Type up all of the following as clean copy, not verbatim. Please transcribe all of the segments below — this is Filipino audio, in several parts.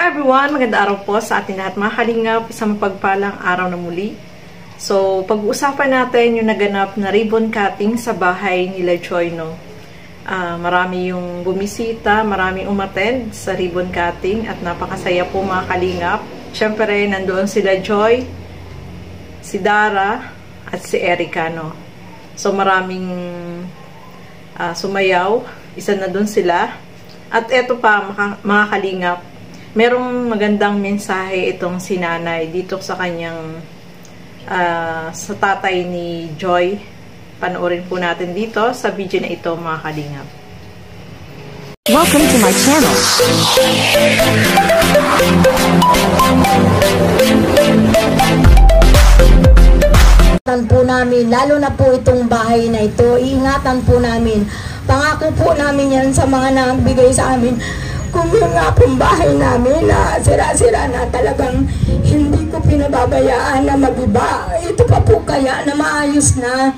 everyone! Magandang araw po sa ating lahat mga kalingap. Isang mapagpalang araw na muli. So, pag-uusapan natin yung naganap na ribbon cutting sa bahay nila Joy, no? Marami yung bumisita, maraming umattend sa ribbon cutting at napakasaya po mga kalingap. Siyempre, nandoon sila Joy, si Dara, at si Erica, no? So, maraming sumayaw. Isa na doon sila. At eto pa, mga kalingap, merong magandang mensahe itong si Nanay dito sa kanyang sa tatay ni Joy. Panoorin po natin dito sa video na ito mga kalingap. Welcome to my channel. Ingatan po namin, lalo na po itong bahay na ito, ingatan po namin. Pangako po namin yan sa mga nagbigay sa amin. Kung yung nga pong bahay namin na sira-sira na talagang hindi ko pinababayaan na mag-iba. Ito pa po kaya na maayos na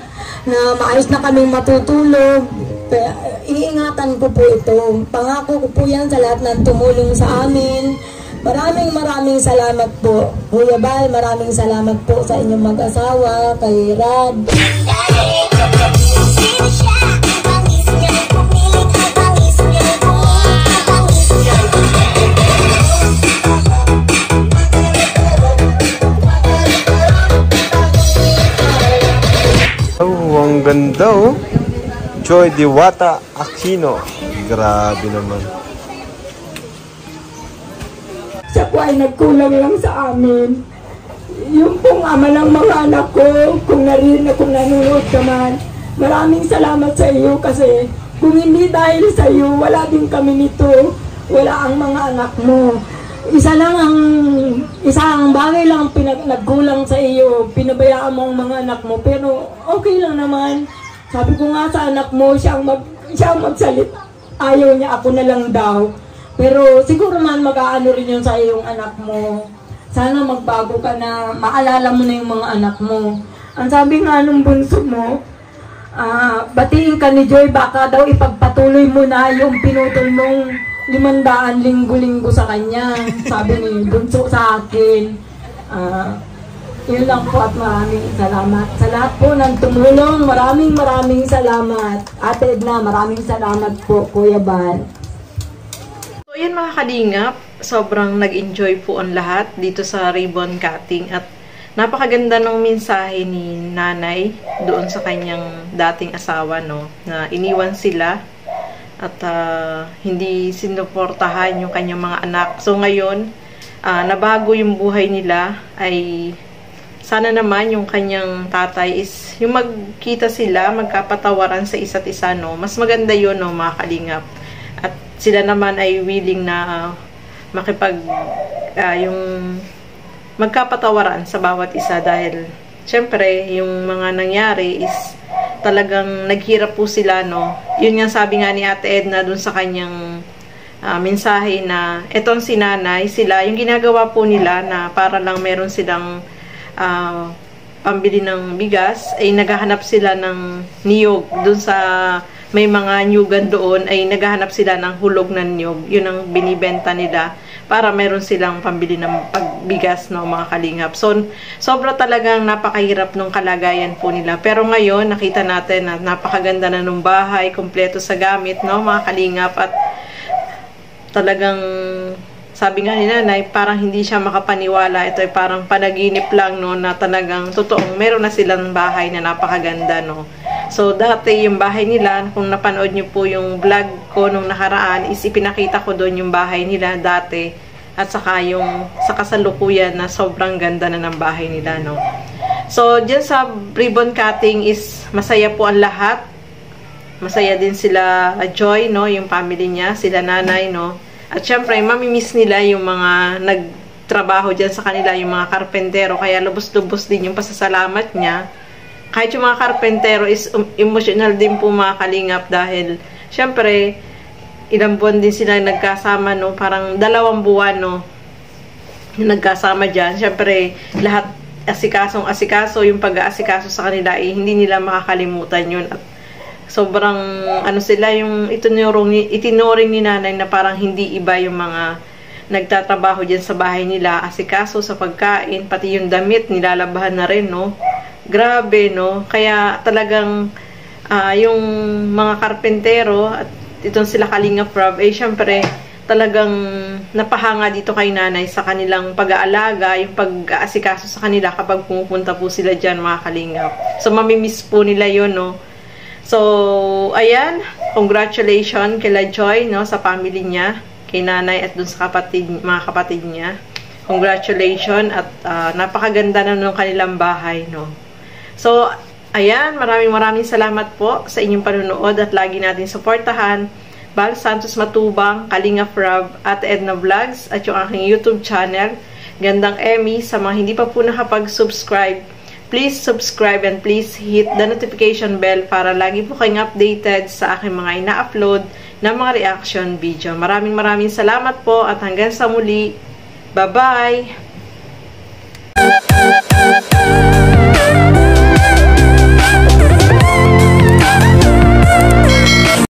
kaming matutulog. Kaya, iingatan ko po ito. Pangako ko po yan sa lahat ng tumulong sa amin. Maraming salamat po. Kuya Bal, maraming salamat po sa inyong mag-asawa, kay Rad. Oh, ang ganda oh. Joy Diwata Aquino. Grabe naman. Siya po ay nagkulang lang sa amin. Yung pong ama ng mga anak ko, kung nanonood ka man, maraming salamat sa iyo kasi kung hindi dahil sa iyo, wala din kami nito. Wala ang mga anak mo. Isang bagay lang nagkulang sa iyo, pinabayaan mo ang mga anak mo, pero okay lang naman. Sabi ko nga sa anak mo, siya ang magsalit. Ayaw niya, ako na lang daw. Pero siguro man mag-aano rin yun sa iyong anak mo. Sana magbago ka na, maalala mo na yung mga anak mo. Ang sabi nga nung bunso mo, batiin ka ni Joy, baka daw ipagpatuloy mo na yung pinutol mong 500 linggo-linggo sa kanya. Sabi ni bunso sa akin. Yun lang po at maraming salamat. Sa lahat po ng tumulong, maraming salamat. Ate Edna, maraming salamat po, Kuya Bal. So yan mga kalingap, sobrang nag-enjoy po ang lahat dito sa ribbon cutting at napakaganda ng mensahe ni Nanay doon sa kanyang dating asawa, no, na iniwan sila at hindi sinuportahan yung kanyang mga anak. So ngayon, nabago yung buhay nila, ay sana naman yung kanyang tatay is yung magkita sila, magkapatawaran sa isa't isa, no. Mas maganda yun, no, mga kalingap. At sila naman ay willing na yung magkapatawaran sa bawat isa dahil syempre yung mga nangyari is talagang naghirap po sila, no. Yun nga sabi nga ni Ate Edna dun sa kanyang mensahe na etong si Nanay, sila, yung ginagawa po nila na para lang meron silang pambili ng bigas, ay naghahanap sila ng niyog. Dun sa may mga nyugan doon, ay naghahanap sila ng hulog ng niyog. Yun ang binibenta nila para meron silang pambili ng pagbigas, no, mga kalingap. So, sobra talagang napakahirap nung kalagayan po nila. Pero ngayon, nakita natin na napakaganda na nung bahay, kompleto sa gamit, no, mga kalingap. At talagang, sabi nga ni Nanay, parang hindi siya makapaniwala. Ito ay parang panaginip lang, no, na talagang totoong meron na silang bahay na napakaganda, no. So, dati yung bahay nila, kung napanood nyo po yung vlog ko nung nakaraan, is ipinakita ko doon yung bahay nila dati. At saka yung sa kasalukuyan na sobrang ganda na ng bahay nila, no. So, dyan sa ribbon cutting is masaya po ang lahat. Masaya din sila Joy, no, yung family niya, sila Nanay, no. At syempre, mamimiss nila yung mga nagtrabaho dyan sa kanila, yung mga karpentero. Kaya lubos-lubos din yung pasasalamat niya. Kahit yung mga karpentero is emotional din po mga kalingap dahil syempre, ilang buwan din sila nagkasama, no? Parang 2 buwan, no? Yung nagkasama dyan. Syempre, lahat asikasong-asikaso, yung pag-aasikaso sa kanila, hindi nila makakalimutan yun. At sobrang ano sila, yung itinuring ni Nanay na parang hindi iba yung mga nagtatrabaho dyan sa bahay nila, asikaso sa pagkain, pati yung damit, nilalabahan na rin, no? Grabe, no? Kaya talagang yung mga karpentero at itong sila Kalinga Prab, syempre, talagang napahanga dito kay nanay sa kanilang pag-aalaga, yung pag-aasikaso sa kanila kapag pumupunta po sila dyan, mga Kalingap. So, mamimiss po nila yun, no? So, ayan, congratulations kila Joy, no, sa family niya, kay nanay at dun sa mga kapatid niya. Congratulations at napakaganda na ng kanilang bahay, no. So, ayan, maraming salamat po sa inyong panunood at lagi natin suportahan Bal Santos Matubang, Kalinga Prab, at Edna Vlogs at yung aking YouTube channel, Gandang Emmy. Sa mga hindi pa po nakapag-subscribe, please subscribe and please hit the notification bell para lagi po kayong updated sa aking mga ina-upload na mga reaction video. Maraming salamat po at hanggang sa muli. Bye-bye!